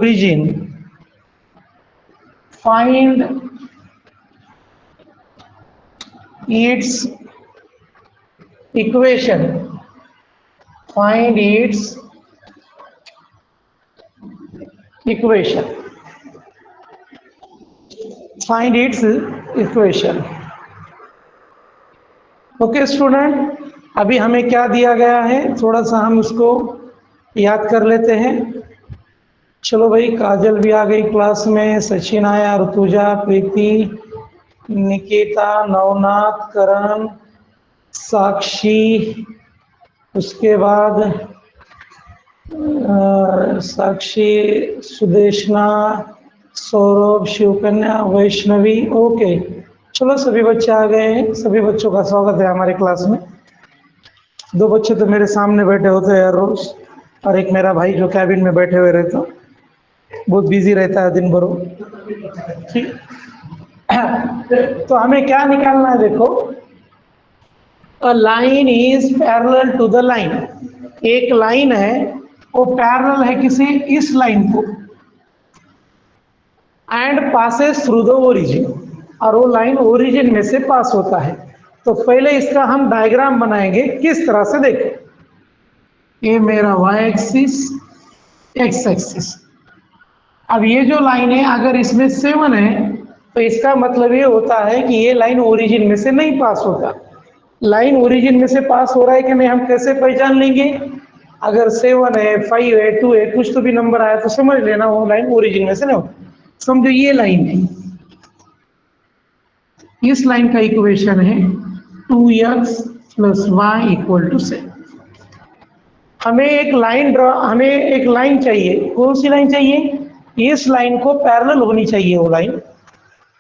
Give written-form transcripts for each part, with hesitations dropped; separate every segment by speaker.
Speaker 1: origin, find its equation, find its equation, find its equation। Okay student, अभी हमें क्या दिया गया है थोड़ा सा हम उसको याद कर लेते हैं। चलो भाई, काजल भी आ गई क्लास में, सचिन आया, ऋतुजा, प्रीति, निकिता, नवनाथ, करण, साक्षी, उसके बाद साक्षी, सुदेशना, सौरभ, शिवकन्या, वैष्णवी। ओके, चलो सभी बच्चे आ गए हैं। सभी बच्चों का स्वागत है हमारे क्लास में। दो बच्चे तो मेरे सामने बैठे होते हैं हर रोज, और एक मेरा भाई जो कैबिन में बैठे हुए रहता, बहुत बिजी रहता है दिन भर। ठीक, तो हमें क्या निकालना है? देखो, a line is parallel to the line. एक लाइन है, वो पैरेलल है किसे? इस लाइन को, and passes through the origin, और वो लाइन ओरिजिन में से पास होता है। तो पहले इसका हम डायग्राम बनाएंगे। किस तरह से? देखो, ये मेरा वाई एक्सिस, एक्स एक्सिस। अब ये जो लाइन है, अगर इसमें 7 है तो इसका मतलब ये होता है कि ये लाइन ओरिजिन में से नहीं पास होता। लाइन ओरिजिन में से पास हो रहा है कि नहीं, हम कैसे पहचान लेंगे? अगर 7 है, 5 है, 2 है, कुछ तो भी नंबर आया तो समझ लेना वो लाइन ओरिजिन में से नहीं होता। समझो ये लाइन है, इस लाइन का इक्वेशन है 2x + y = 7। हमें एक लाइन चाहिए। कौन सी लाइन चाहिए? इस लाइन को पैरेलल होनी चाहिए वो लाइन,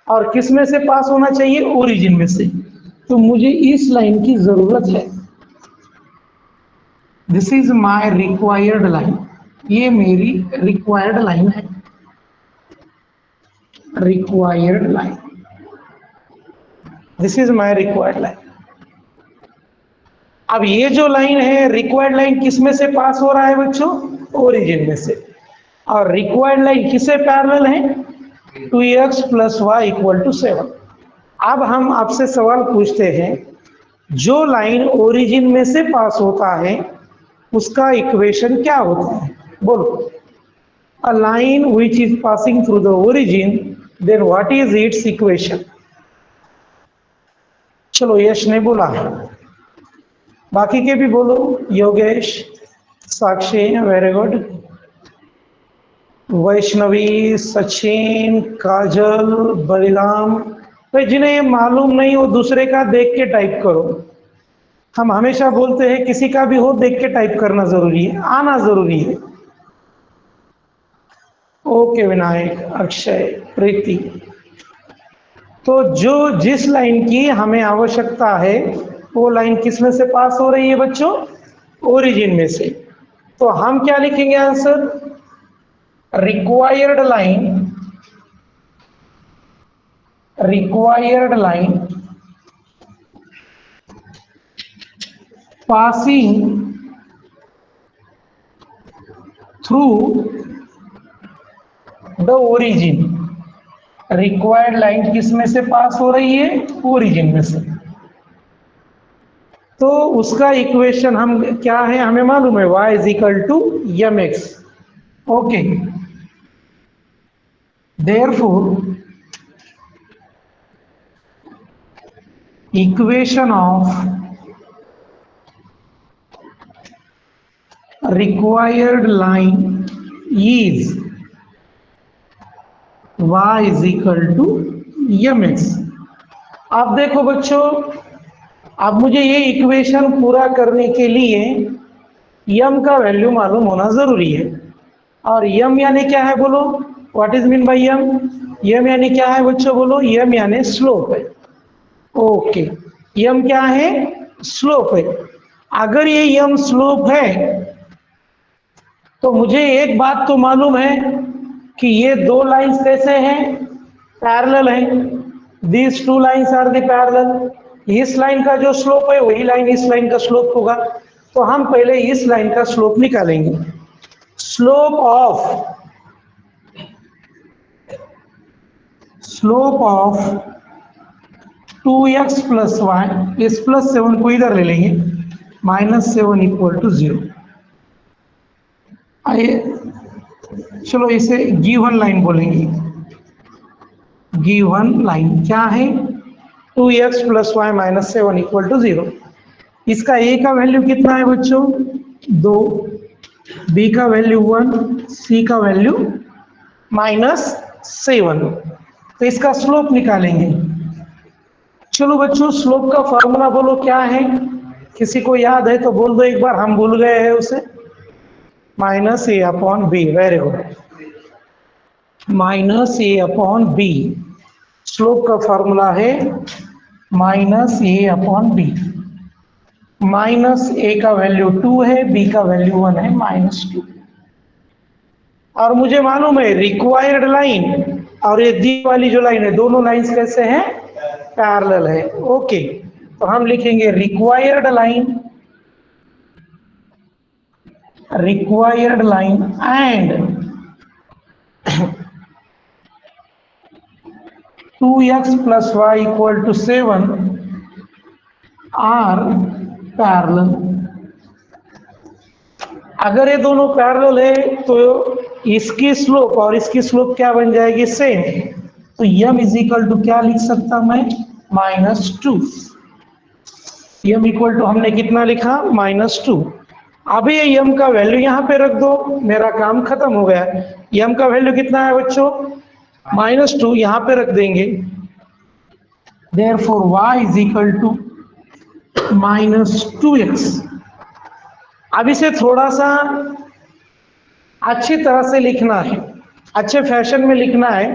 Speaker 1: और किस में से पास होना चाहिए? ओरिजिन में से। तो मुझे इस लाइन की जरूरत है। This is my required line. ये मेरी रिक्वायर्ड लाइन है, required line. This is my required line. अब ये जो लाइन है, रिक्वायर्ड लाइन, किस में से पास हो रहा है बच्चों? ओरिजिन में से। और रिक्वायर्ड लाइन किससे पैरेलल है? 2x + y = 7। अब हम आपसे सवाल पूछते हैं, जो लाइन ओरिजिन में से पास होता है उसका इक्वेशन क्या होता है? बोलो। A line which is passing through the origin, then what is its equation? चलो, यश ने बोला, बाकी के भी बोलो। Yogesh, Sakshi, very good. वैष्णवी, सचिन, काजल, बलिराम। भाई, जिन्हें ये मालूम नहीं वो दूसरे का देख के टाइप करो। हम हमेशा बोलते हैं किसी का भी हो देख के टाइप करना जरूरी है, आना जरूरी है। ओके विनायक, अक्षय, प्रीति। तो जिस लाइन की हमें आवश्यकता है वो लाइन किस में से पास हो रही है बच्चों? ओरिजिन में से। तो हम क्या लिखेंगे answer? Required line passing through the origin. Required line किस में से पास हो रही है? ओरिजिन में से। तो उसका इक्वेशन हम क्या है हमें मालूम है, y = mx। Okay, therefore equation of required line is y = mx। अब देखो बच्चों, अब मुझे ये इक्वेशन पूरा करने के लिए यम का वैल्यू मालूम होना जरूरी है। और यम यानी क्या है बोलो? व्हाट इज मीन बाय यम? यम यानी क्या है बच्चों? बोलो। यम यानी स्लोप है। ओके, यम क्या है? स्लोप है। अगर ये यम स्लोप है तो मुझे एक बात तो मालूम है कि ये दो लाइंस कैसे हैं? पैरेलल हैं। These two lines are the parallel. इस लाइन का जो स्लोप है वही लाइन इस लाइन का स्लोप होगा। तो हम पहले इस लाइन का स्लोप निकालेंगे। Slope of slope of 2x plus Y, इस प्लस 7 को इधर ले लेंगे, -7 इक्वल टू 0। आइए चलो इसे गिवन लाइन बोलेंगे। गिवन लाइन क्या है? 2x plus Y -7 equal to 0। इसका a का वैल्यू कितना है बच्चों? 2, b का वैल्यू 1, c का वैल्यू -7। तो इसका स्लोप निकालेंगे। चलो बच्चों स्लोप का फॉर्मूला बोलो क्या है? किसी को याद है तो बोल दो एक बार, हम भूल गए हैं उसे। -a/b, very good, -a/b। Slope का फॉर्मूला है -a/b। -a का वैल्यू 2 है, b का वैल्यू 1 है, -2। और मुझे मालूम है रिक्वायर्ड लाइन और ये दी वाली जो लाइन है, दोनों लाइंस कैसे हैं? पैरेलल है। ओके, तो हम लिखेंगे required line and 2x plus Y equal to 7 are parallel. अगर ये दोनों पैरेलल है तो इसकी स्लोप और इसकी स्लोप क्या बन जाएगी? सेम। तो m इज इक्वल टू क्या लिख सकता मैं? -2। m इक्वल टू हमने कितना लिखा? -2। अभी ये m का वैल्यू यहाँ पे रख दो, मेरा काम खत्म हो गया। m का वैल्यू कितना है बच्चों? -2, यहाँ पे रख देंगे। Therefore y is equal to -2x। अब इसे थोड़ा सा अच्छी तरह से लिखना है, अच्छे फैशन में लिखना है,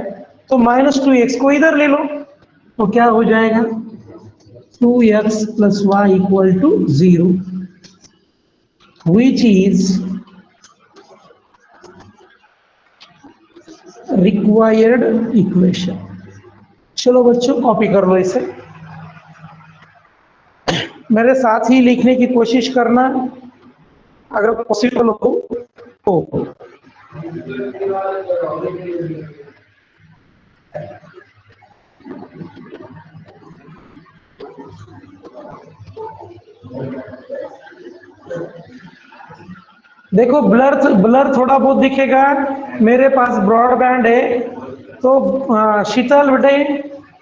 Speaker 1: तो -2x को इधर ले लो, तो क्या हो जाएगा? 2x plus Y equal to 0, which is required equation. चलो बच्चों कॉपी कर लो इसे, मेरे साथ ही लिखने की कोशिश करना अगर पॉसिबल हो। देखो ब्लर ब्लर थोड़ा बहुत दिखेगा, मेरे पास ब्रॉडबैंड है, तो शीतल बेटे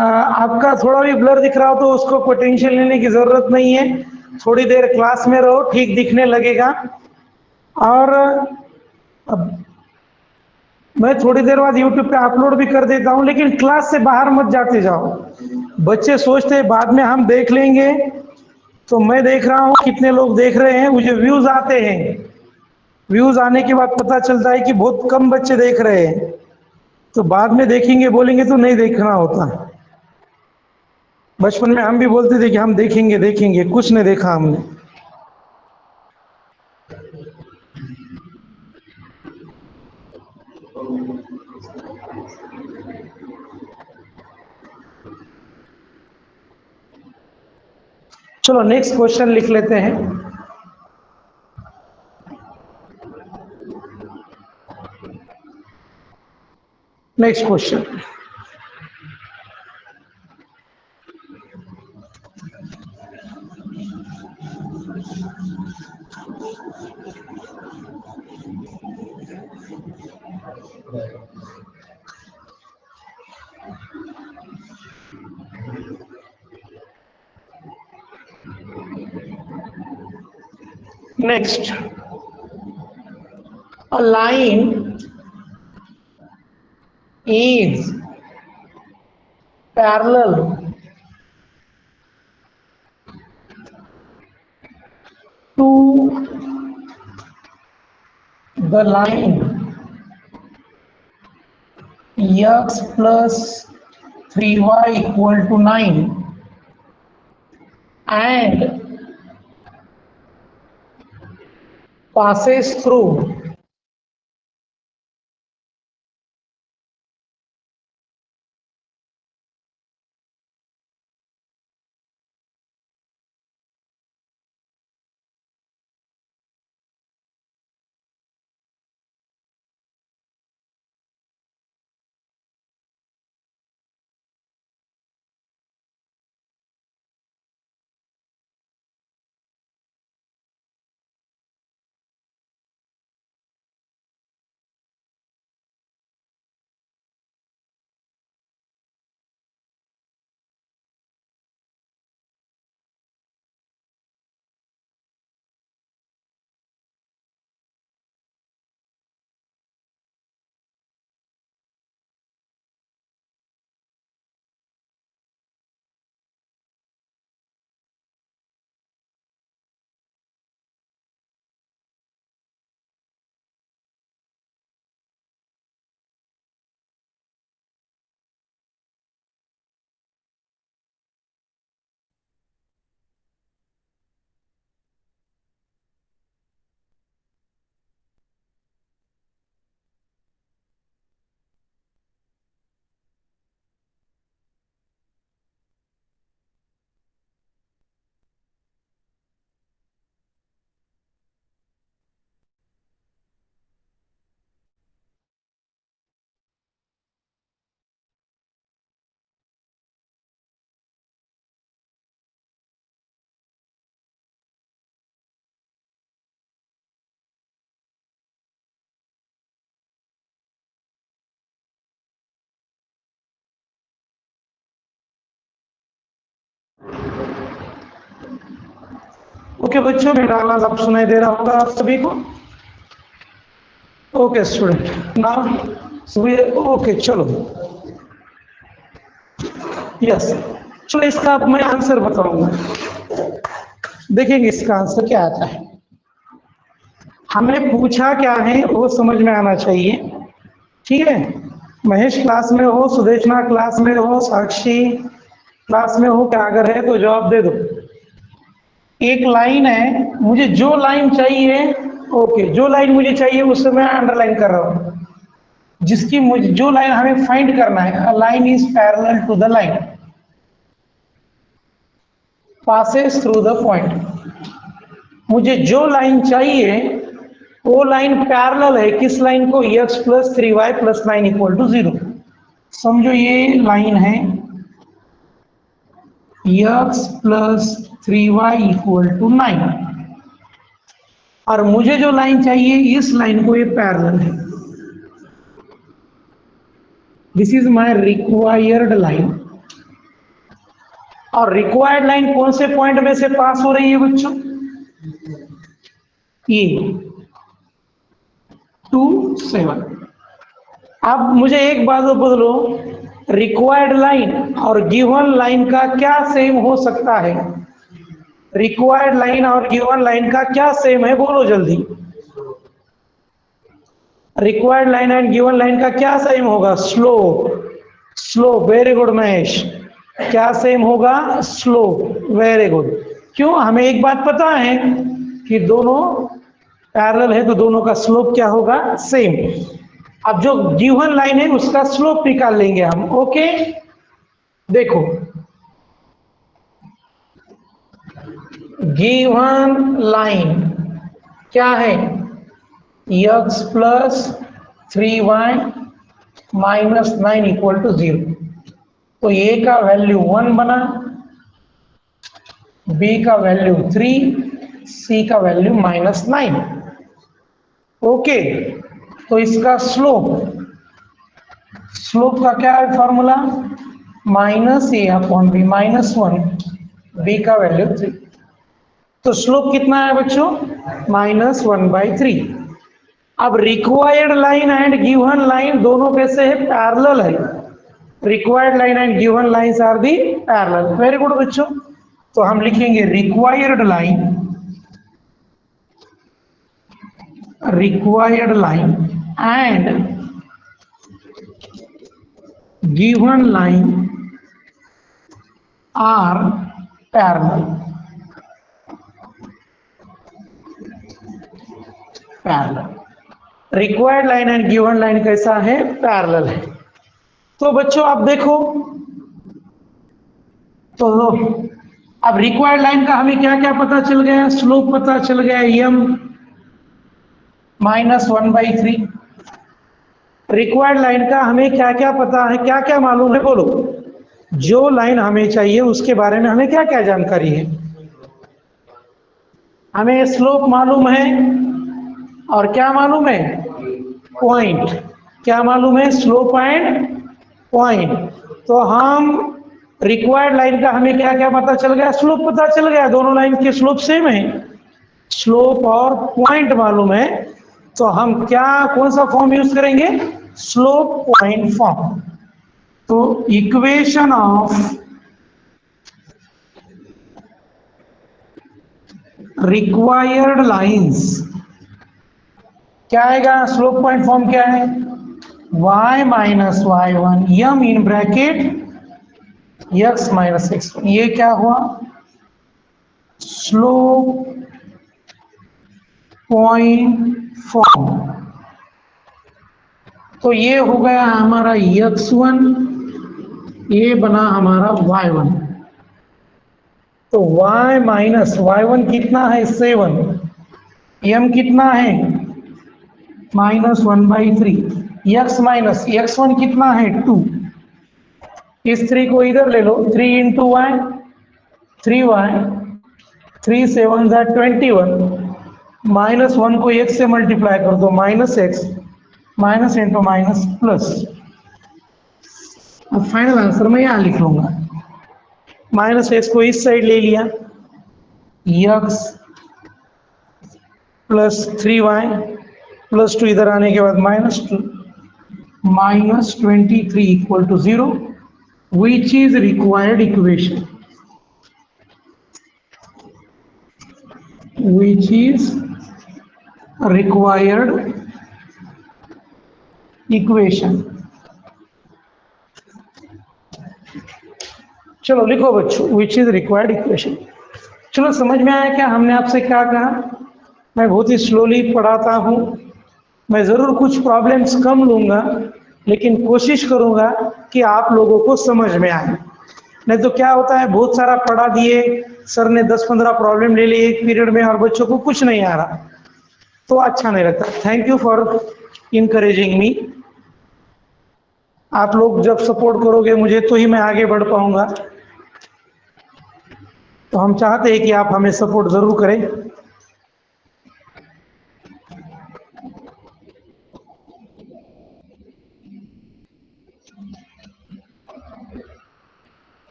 Speaker 1: आपका थोड़ा भी ब्लर दिख रहा हो तो उसको कोई टेंशन लेने की जरूरत नहीं है। थोड़ी देर क्लास में रहो, ठीक दिखने लगेगा। और अब मैं थोड़ी देर बाद YouTube पे अपलोड भी कर देता हूँ, लेकिन क्लास से बाहर मत जाते जाओ। बच्चे सोचते हैं बाद में हम देख लेंगे, तो मैं देख रहा हूँ कितने लोग देख रहे हैं, मुझे व्यूज आते हैं। व्यूज आने के बाद पता चलता है कि बहुत कम बच्चे देख रहे हैं, तो बाद में देखेंगे बोलेंगे तो नहीं देखना होता। बचपन में हम भी बोलते थे कि हम देखेंगे देखेंगे, कुछ नहीं देखा हमने। चलो नेक्स्ट क्वेश्चन लिख लेते हैं। Next question, next, a line is parallel to the line x plus 3y equal to 9 and passes through okay बच्चों, मेरा आवाज आप सुनाई दे रहा होगा आप सभी को? ओके स्टूडेंट, नाउ ओके चलो, यस चलो, इसका अब मैं आंसर बताऊंगा। देखेंगे इसका आंसर क्या आता है। हमें पूछा क्या है वो समझ में आना चाहिए, ठीक है? महेश क्लास में हो, सुदेशना क्लास में हो, साक्षी क्लास में हो, क्या अगर है तो जवाब दे दो। एक लाइन है, मुझे जो लाइन चाहिए, ओके, जो लाइन मुझे चाहिए उसे मैं अंडरलाइन कर रहा हूं। जिसकी मुझे जो लाइन हमें फाइंड करना है, a line is parallel to the line passes through the point. मुझे जो लाइन चाहिए वो लाइन पैरेलल है किस लाइन को? x plus 3y plus 9 equal to 0। समझो ये लाइन है x plus 3y equal to 9, और मुझे जो लाइन चाहिए इस लाइन को ये पैरेलल है। This is my required line. और रिक्वायर्ड लाइन कौन से पॉइंट में से पास हो रही है बच्चों? ये 2 7। अब मुझे एक बात बदलो, रिक्वायर्ड लाइन और गिवन लाइन का क्या सेम हो सकता है? रिक्वायर्ड लाइन और गिवन लाइन का क्या सेम है, बोलो जल्दी। Required line and given line का क्या सेम होगा? Slope. Slope, very good Mahesh. क्या सेम होगा? Slope, very good. क्यों? हमें एक बात पता है कि दोनों पैरेलल है तो दोनों का स्लोप क्या होगा? सेम। अब जो गिवन लाइन है उसका स्लोप निकाल लेंगे हम। ओके, देखो गिवन लाइन क्या है? x plus 3y minus 9 equal to 0। तो a का वैल्यू 1 बना, b का वैल्यू 3, c का वैल्यू माइनस 9। ओके, तो इसका स्लोप, स्लोप का क्या है formula? Minus a upon B, minus 1, b का वैल्यू 3। तो स्लोप कितना है बच्चों? माइनस 1/3। अब required line and given line दोनों कैसे है? पैरेलल है। Required line and given lines are the parallel. Very good बच्चों। तो हम लिखेंगे required line, required line and given line are parallel. Parallel, required line and given line कैसा है? पैरेलल है। तो बच्चों आप देखो, तो अब रिक्वायर्ड लाइन का हमें क्या क्या पता चल गया? स्लोप पता चल गया m माइनस 1/3। रिक्वायर्ड लाइन का हमें क्या क्या पता है, क्या क्या मालूम है, बोलो। जो लाइन हमें चाहिए उसके बारे में हमें क्या क्या जानकारी है? हमें स्लोप मालूम है और क्या मालूम है? पॉइंट। क्या मालूम है? Slope and point. तो हम रिक्वायर्ड लाइन का हमें क्या क्या पता चल गया? स्लोप पता चल गया, दोनों लाइन के स्लोप सेम है, स्लोप और पॉइंट मालूम है। तो हम क्या, कौन सा फॉर्म यूज करेंगे? Slope point form. तो इक्वेशन ऑफ रिक्वायर्ड लाइंस क्या आएगा? स्लोप पॉइंट फॉर्म क्या है? y माइनस y1 m इन ब्रैकेट x माइनस x1। ये क्या हुआ? Slope point form. तो ये हो गया हमारा x1, ये बना हमारा y1। तो y माइनस y1 कितना है? 7। m कितना है? माइनस 1/3। x माइनस x1 कितना है? 2। इस 3 को इधर ले लो, 3 इंटू y, 3y, 3 7 21, माइनस 1 को x से मल्टीप्लाई कर दो, minus x, minus into minus plus. अब फाइनल आंसर मैं यहां लिख लूंगा, माइनस x को इस साइड ले लिया, x प्लस 3y प्लस 2 इधर आने के बाद -2 -23 equal to 0, which is required equation, which is required equation। चलो लिखो बच्चों, which is required equation। चलो समझ में आया क्या हमने आपसे क्या कहा? मैं बहुत ही स्लोली पढ़ाता हूँ, मैं ज़रूर कुछ प्रॉब्लम्स कम लूँगा, लेकिन कोशिश करूँगा कि आप लोगों को समझ में आए। नहीं तो क्या होता है, बहुत सारा पढ़ा दिए, सर ने 10-15 प्रॉब्लम ले लिए एक पीरियड में और बच्चों को कुछ नहीं आ रहा, तो अच्छा नहीं लगता। थैंक यू फॉर इनकरेजिंग मी। आप लोग जब सपोर्ट करोगे मुझे तो ही मैं आगे बढ़ पाऊंगा, तो हम चाहते हैं कि आप हमें सपोर्ट जरूर करें।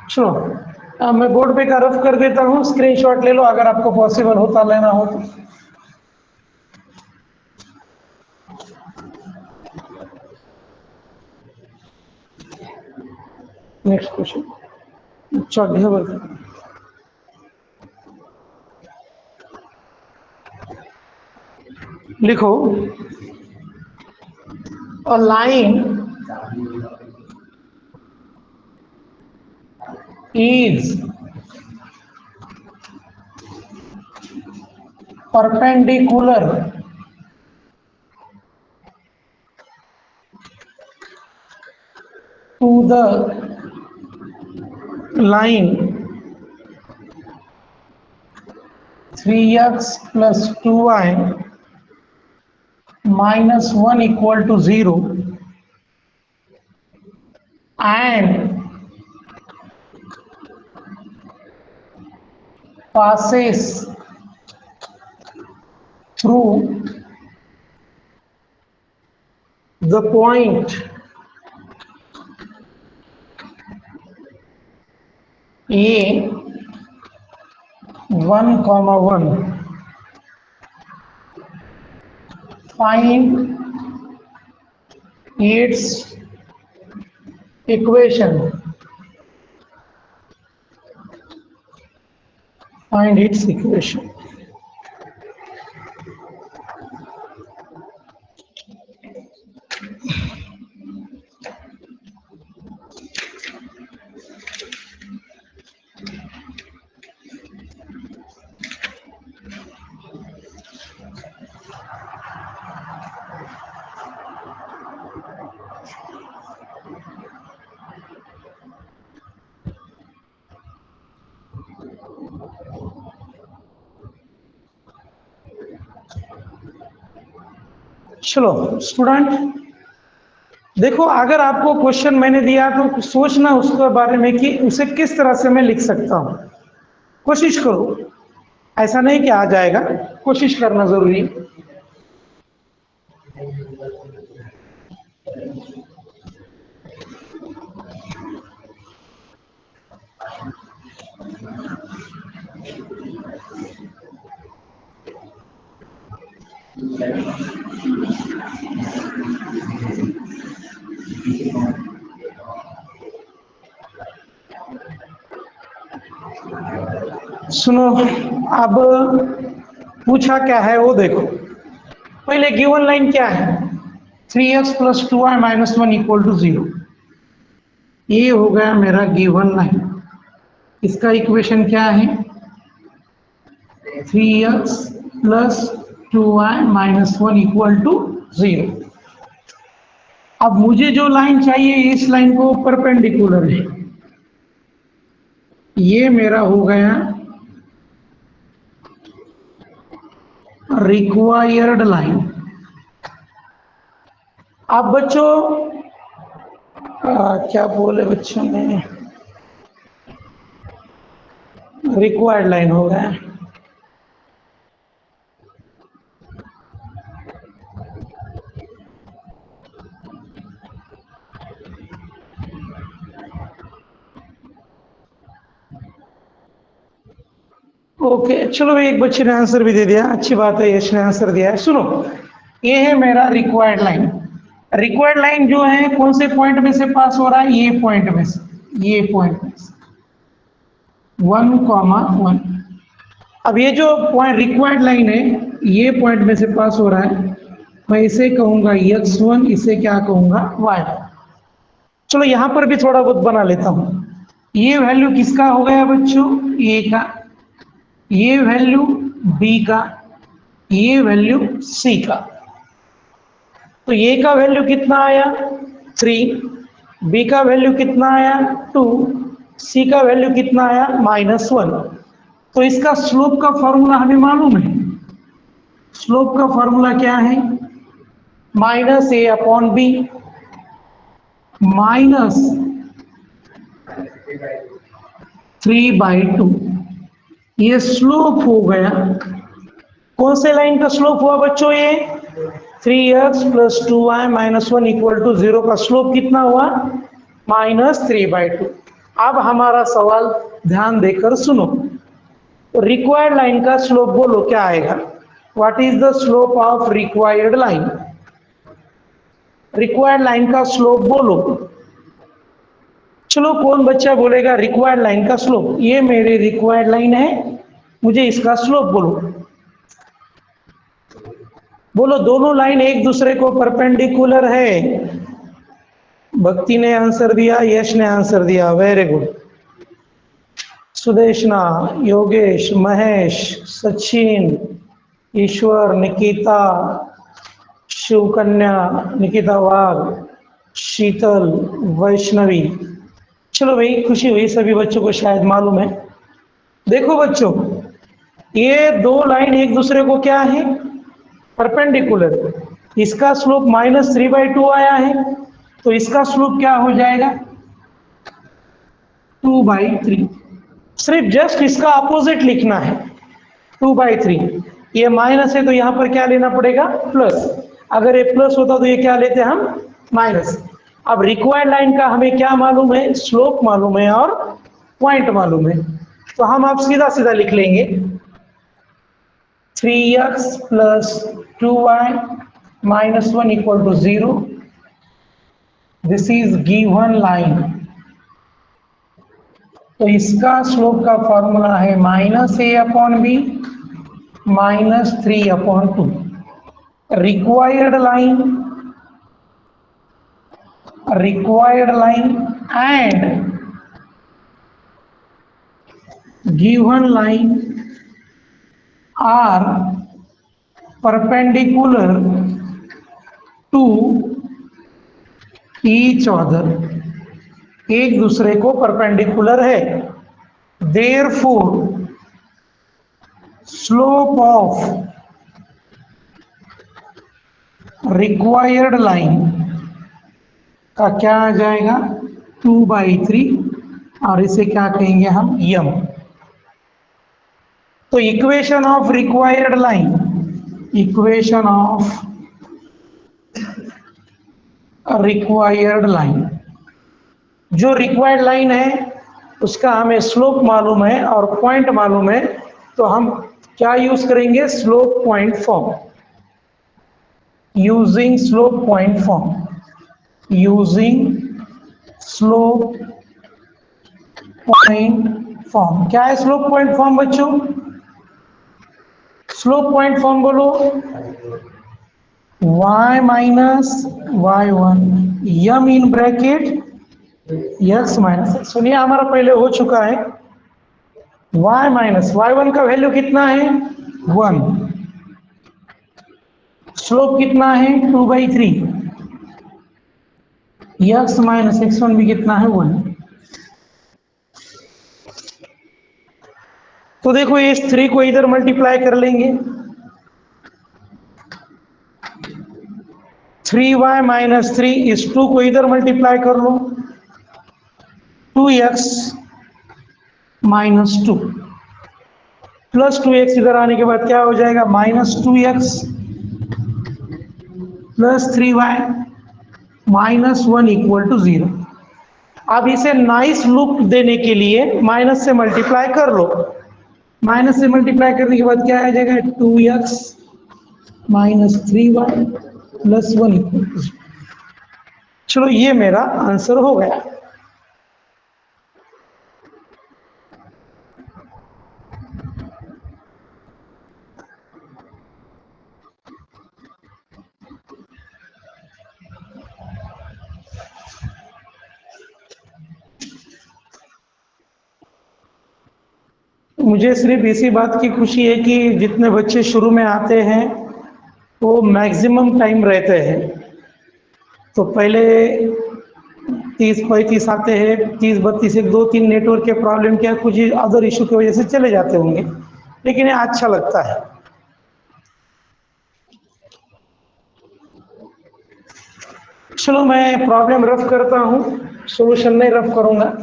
Speaker 1: चलो मैं बोर्ड पे का रफ कर देता हूँ, स्क्रीनशॉट ले लो अगर आपको पॉसिबल होता लेना हो तो। नेक्स्ट क्वेश्चन, अच्छा लिखो, a line is perpendicular to the line 3x plus 2y minus 1 equal to 0 and passes through the point A 1, 1, find its equation, find its equation। चलो स्टूडेंट देखो, अगर आपको क्वेश्चन मैंने दिया तो सोचना उसके बारे में कि उसे किस तरह से मैं लिख सकता हूँ। कोशिश करो, ऐसा नहीं कि आ जाएगा, कोशिश करना जरूरी है। सुनो, अब पूछा क्या है वो देखो। पहले गिवन लाइन क्या है, 3x plus 2y minus 1 equal to 0। ये हो गया मेरा गिवन लाइन। इसका इक्वेशन क्या है, 3x plus 2y minus 1 equal to 0। अब मुझे जो लाइन चाहिए इस लाइन को परपेंडिकुलर है, ये मेरा हो गया रिक्वायर्ड लाइन। अब बच्चों क्या बोले बच्चों ने, रिक्वायर्ड लाइन हो गया। ओके, चलो भाई, एक बच्चे ने आंसर भी दे दिया, अच्छी बात है, यश ने आंसर दिया है। सुनो, ये है मेरा रिक्वायर्ड लाइन। रिक्वायर्ड लाइन जो है कौन से पॉइंट में से पास हो रहा है? ये पॉइंट में से, ये पॉइंट में से 1,1। अब ये जो पॉइंट रिक्वायर्ड लाइन है, ये पॉइंट में से पास हो रहा है, मैं इसे कहूंगा x1, इसे क्या कहूंगा? y1। चलो यहां पर भी थोड़ा बहुत बना लेता हूं। ये वैल्यू किसका हो गया बच्चों? a का, ये वैल्यू b का, ये वैल्यू c का। तो a का वैल्यू कितना आया? 3, b का वैल्यू कितना आया? 2, c का वैल्यू कितना आया? -1। तो इसका स्लोप का फॉर्मूला हमें मालूम है। स्लोप का फॉर्मूला क्या है? -a/b minus 3/2। ये स्लोप हो गया। कौन से लाइन का स्लोप हुआ बच्चों? ये 3x + 2y - 1 = 0 का स्लोप कितना हुआ? -3/2। अब हमारा सवाल ध्यान देकर सुनो। रिक्वायर्ड लाइन का स्लोप बोलो, क्या आएगा? What is the slope of required line? Required line का स्लोप बोलो। चलो, कौन बच्चा बोलेगा रिक्वायर्ड लाइन का स्लोप? ये मेरी रिक्वायर्ड लाइन है, मुझे इसका स्लोप बोलो। बोलो, दोनों लाइन एक दूसरे को परपेंडिकुलर है। भक्ति ने आंसर दिया, यश ने आंसर दिया, वेरी गुड। सुदेशना, योगेश, महेश, सचिन, ईश्वर, निकिता, शिवकन्या, निकिता वाघ, शीतल, वैष्णवी। चलो भाई, खुशी हुई, सभी बच्चों को शायद मालूम है। देखो बच्चों, ये दो लाइन एक दूसरे को क्या है? परपेंडिकुलर। इसका स्लोप -3/2 आया है, तो इसका स्लोप क्या हो जाएगा? 2/3। सिर्फ जस्ट इसका अपोजिट लिखना है, 2/3। ये माइनस है तो यहाँ पर क्या लेना पड़ेगा? प्लस। अगर ये प्लस होता तो ये क्या लेते हम? माइनस। अब रिक्वायर्ड लाइन का हमें क्या मालूम है? स्लोप मालूम है और पॉइंट मालूम है, तो हम अब सीधा सीधा लिख लेंगे 3x + 2y - 1 = 0। This is given line. तो इसका स्लोप का फॉर्मूला है -a/b -3/2। Required line and given line are perpendicular to each other। एक दूसरे को परपेंडिकुलर है। Therefore slope of required line का क्या आ जाएगा? 2/3, और इसे क्या कहेंगे हम? यम। तो equation of required line, equation of required line, जो रिक्वायर्ड लाइन है उसका हमें स्लोप मालूम है और पॉइंट मालूम है, तो हम क्या यूज करेंगे? Slope point form. Using slope point form, using slope point form. क्या है स्लोप पॉइंट फॉर्म बच्चों? स्लोप पॉइंट फॉर्म बोलो, y - y1 m in bracket x - सुनिए, हमारा पहले हो चुका है। y - y1 का वैल्यू कितना है? 1। स्लोप कितना है? 2/3। x - x1 भी कितना है? 1। तो देखो, इस 3 को इधर मल्टीप्लाई कर लेंगे, 3y - 3, इस 2 को इधर मल्टीप्लाई कर लो, 2x - 2 प्लस 2x इधर आने के बाद क्या हो जाएगा? -2x + 3y - 1 = 0। अब इसे नाइस लुक देने के लिए माइनस से मल्टीप्लाई कर लो, माइनस से मल्टीप्लाई करने के बाद क्या आ जाएगा, 2x माइनस 3y प्लस 1 चलो ये मेरा आंसर हो गया। मुझे सिर्फ इसी बात की खुशी है कि जितने बच्चे शुरू में आते हैं वो मैक्सिमम टाइम रहते हैं। तो पहले 30-35 आते हैं, 30-32 एक 2-3 नेटवर्क के प्रॉब्लम क्या कुछ अदर इशू की वजह से चले जाते होंगे, लेकिन ये अच्छा लगता है। चलो मैं प्रॉब्लम रफ करता हूँ, सॉल्यूशन नहीं रफ करूंगा।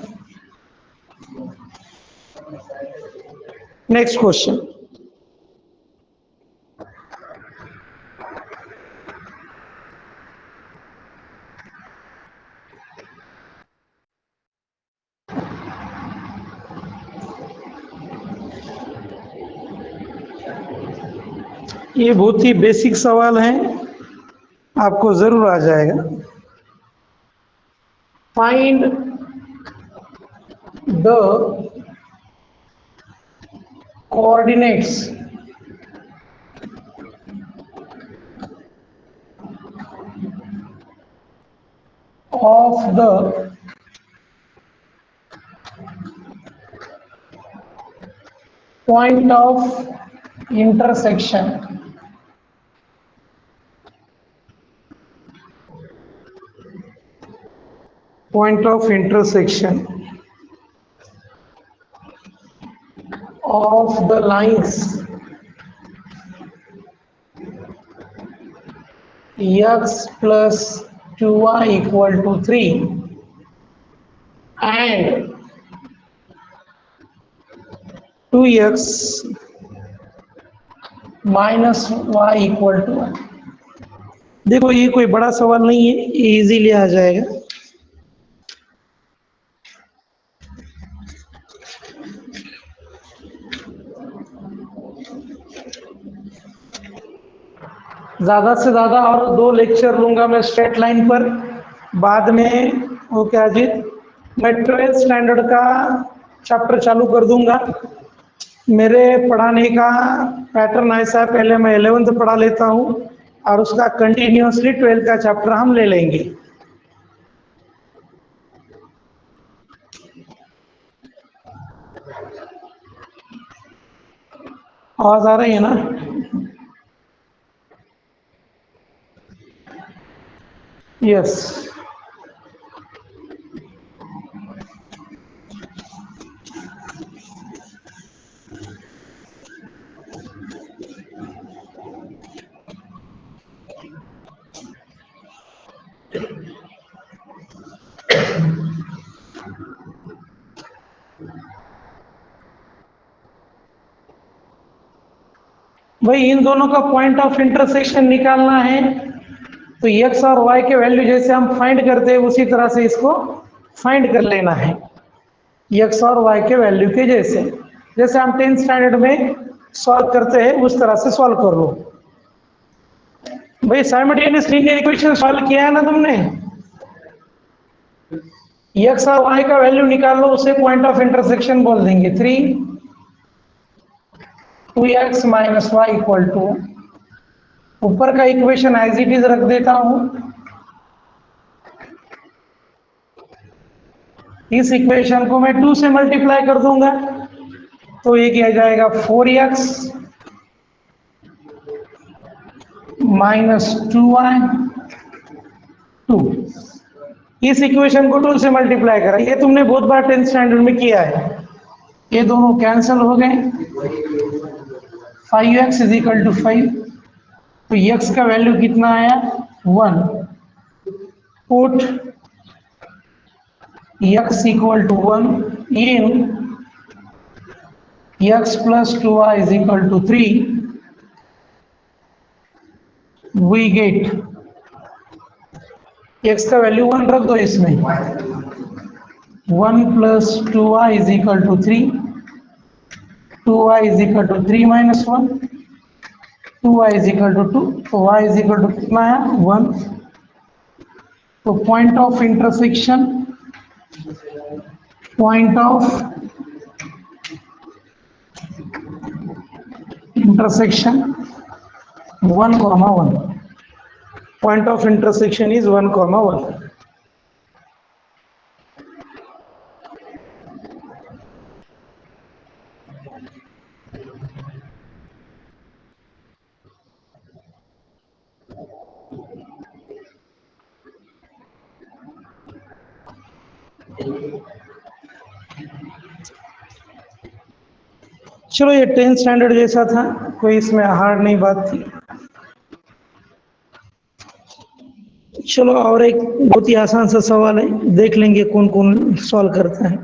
Speaker 1: नेक्स्ट क्वेश्चन, ये बहुत ही बेसिक सवाल है, आपको जरूर आ जाएगा। Find the coordinates of the point of intersection of the lines x plus 2y equal to 3 and 2x minus y equal to 1। देखो ये कोई बड़ा सवाल नहीं है, ये इजीली आ जाएगा। ज़्यादा से ज़्यादा और 2 लेक्चर लूँगा मैं स्ट्रेट लाइन पर, बाद में वो क्या जी मैं 12th स्टैंडर्ड का चैप्टर चालू कर दूंगा। मेरे पढ़ाने का पैटर्न ऐसा है, पहले मैं 11th पढ़ा लेता हूँ और उसका कंटिन्यूसली 12th का चैप्टर हम ले लेंगे। आवाज आ रही है ना? यस। भाई इन दोनों का पॉइंट ऑफ इंटरसेक्शन निकालना है, तो x और y के वैल्यू जैसे हम फाइंड करते हैं उसी तरह से इसको फाइंड कर लेना है। x और y के वैल्यू के जैसे जैसे हम 10th स्टैंडर्ड में सॉल्व करते हैं उस तरह से सॉल्व कर लो। भाई साइमल्टेनियस लीनियर इक्वेशन सॉल्व किया है ना तुमने? x और y का वैल्यू निकाल लो, उसे पॉइंट ऑफ इंटरसेक्शन बोल देंगे। 3 2x minus y equal to, ऊपर का इक्वेशन एज इट इज रख देता हूं। इस इक्वेशन को मैं 2 से मल्टीप्लाई कर दूंगा तो ये क्या जाएगा 4x माइनस 2y 2। इस इक्वेशन को 2 से मल्टीप्लाई करा, ये तुमने बहुत बार 10th स्टैंडर्ड में किया है। ये दोनों कैंसिल हो गए, 5x इज इक्वल टू 5, तो x का वैल्यू कितना आया 1। Put x equal to 1 in x plus 2y is equal to 3, we get x का वैल्यू 1 रख दो इसमें, 1 plus 2y is equal to 3 2y is equal to 3 minus 1, 2y is equal to 2, तो y is equal to कितना है 1। तो point of intersection, point of intersection 1, 1, point of intersection is 1, 1। चलो ये 10th स्टैंडर्ड जैसा था, कोई इसमें हार्ड नहीं बात थी। चलो और एक बहुत ही आसान सा सवाल है, देख लेंगे कौन कौन सॉल्व करता है।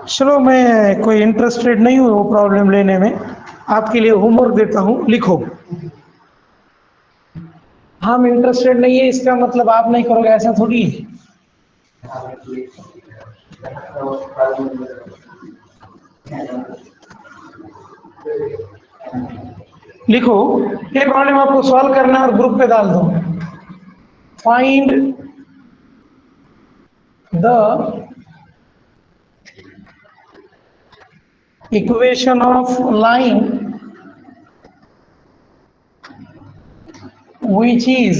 Speaker 1: चलो मैं कोई इंटरेस्टेड नहीं हूँ वो प्रॉब्लम लेने में, आपके लिए होमवर्क देता हूँ, लिखो। हम इंटरेस्टेड नहीं है इसका मतलब आप नहीं करोगे ऐसा थोड़ी है। लिखो, ये प्रॉब्लम आपको सॉल्व करना है और ग्रुप पे डाल दो। Find the equation of line which is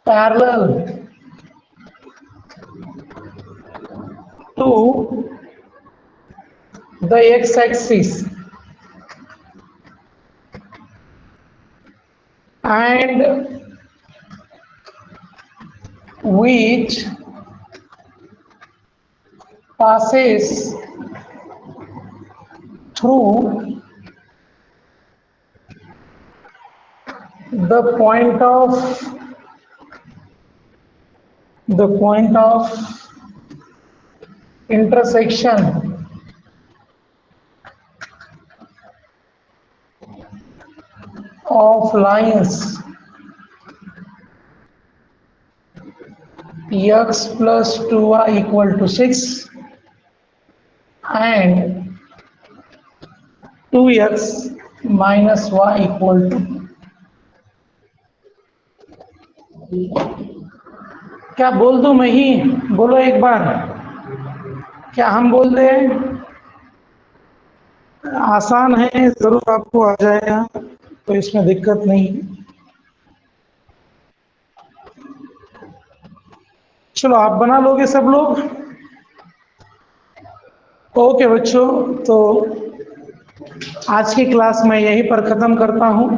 Speaker 1: parallel to the x-axis and which passes through the point of intersection of lines x plus 2y equal to 6 and 2x minus y equal to, क्या बोल दूं मैं ही, बोलो एक बार, क्या हम बोल दें? आसान है, जरूर आपको आ जाएगा, तो इसमें दिक्कत नहीं। चलो आप बना लोगे सब लोग? ओके बच्चों, तो आज की क्लास मैं यहीं पर ख़त्म करता हूँ।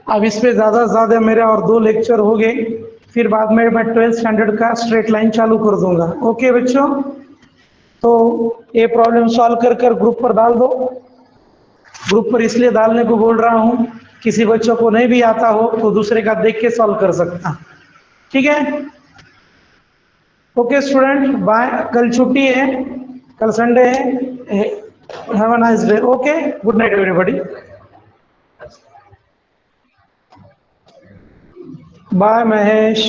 Speaker 1: अब इस पे ज़्यादा से ज़्यादा मेरे और 2 लेक्चर हो गए, फिर बाद में मैं 12th स्टैंडर्ड का स्ट्रेट लाइन चालू कर दूंगा। ओके बच्चों, तो ये प्रॉब्लम सॉल्व कर कर ग्रुप पर डाल दो। ग्रुप पर इसलिए डालने को बोल रहा हूँ, किसी बच्चों को नहीं भी आता हो तो दूसरे का देख के सॉल्व कर सकता, ठीक है? Okay student, bye. कल छुट्टी है, कल संडे है। Have a nice day. Okay, good night everybody. Bye Mahesh.